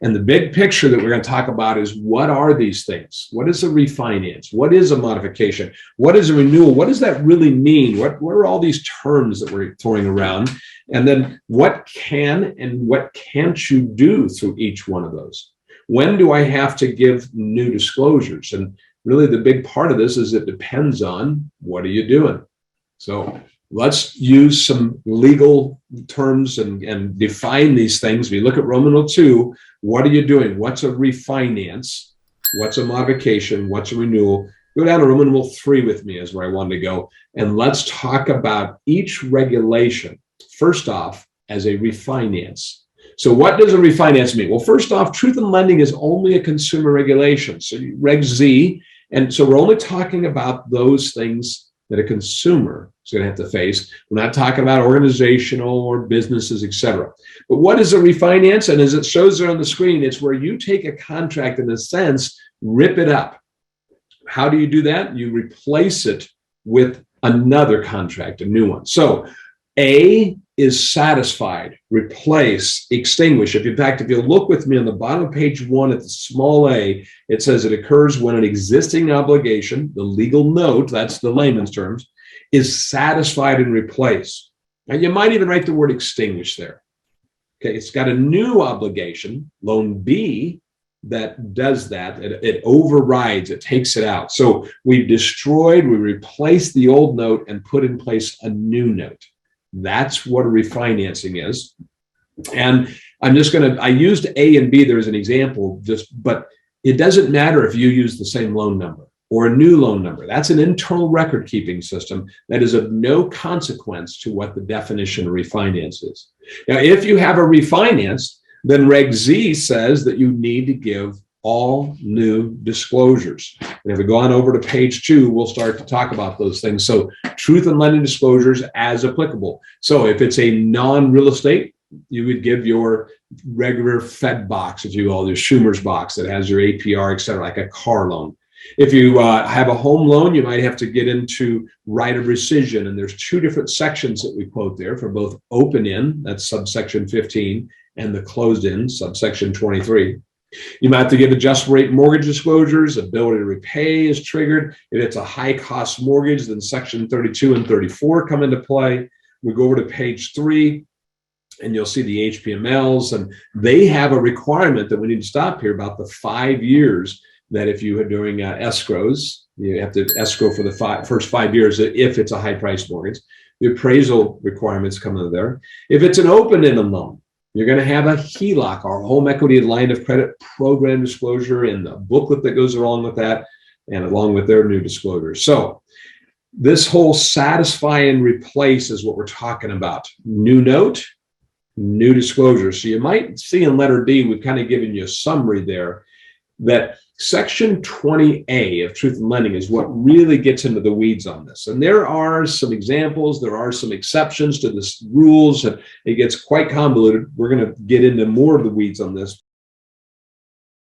And the big picture that we're going to talk about is, what are these things? What is a refinance? What is a modification? What is a renewal? What does that really mean? What are all these terms that we're throwing around? And then what can and what can't you do through each one of those? When do I have to give new disclosures? And really the big part of this is it depends on what are you doing. So let's use some legal terms and define these things. We look at Roman numeral 2, what are you doing? What's a refinance? What's a modification? What's a renewal? Go down to Roman numeral 3 with me is where I wanted to go. And let's talk about each regulation, first off, as a refinance. So what does a refinance mean? Well, first off, truth in lending is only a consumer regulation. So Reg Z, and so we're only talking about those things that a consumer is going to have to face. We're not talking about organizational or businesses, etc. But what is a refinance? And as it shows there on the screen, it's where you take a contract, in a sense, rip it up. How do you do that? You replace it with another contract, a new one. So A is satisfied, replace, extinguish. In fact, if you look with me on the bottom of page 1 at the small a, it says it occurs when an existing obligation, the legal note, that's the layman's terms, is satisfied and replaced. And you might even write the word extinguish there. Okay, it's got a new obligation, loan B, that does that. It overrides, it takes it out. So we've destroyed, we replaced the old note and put in place a new note. That's what a refinancing is. And I'm just going to, I used A and B there as an example, but it doesn't matter if you use the same loan number or a new loan number. That's an internal record keeping system that is of no consequence to what the definition of refinance is. Now, if you have a refinance, then Reg Z says that you need to give all new disclosures. And if we go on over to page 2, we'll start to talk about those things. So truth in lending disclosures as applicable. So if it's a non-real estate, you would give your regular Fed box, if you will, your Schumer's box that has your APR, et cetera, like a car loan. If you have a home loan, you might have to get into right of rescission. And there's 2 different sections that we quote there for both open-in, that's subsection 15, and the closed-in, subsection 23. You might have to give adjustable rate mortgage disclosures. Ability to repay is triggered. If it's a high cost mortgage, then section 32 and 34 come into play. We go over to page 3 and you'll see the HPMLs, and they have a requirement that we need to stop here about the 5 years that if you are doing escrows, you have to escrow for the first 5 years if it's a high price mortgage. The appraisal requirements come into there. If it's an open-ended loan, you're going to have a HELOC, our home equity line of credit program disclosure, and the booklet that goes along with that, and along with their new disclosures. So this whole satisfy and replace is what we're talking about. New note, new disclosure. So you might see in letter D, we've kind of given you a summary there, that section 20A of truth in lending is what really gets into the weeds on this. And there are some examples, there are some exceptions to this rules, and it gets quite convoluted. We're going to get into more of the weeds on this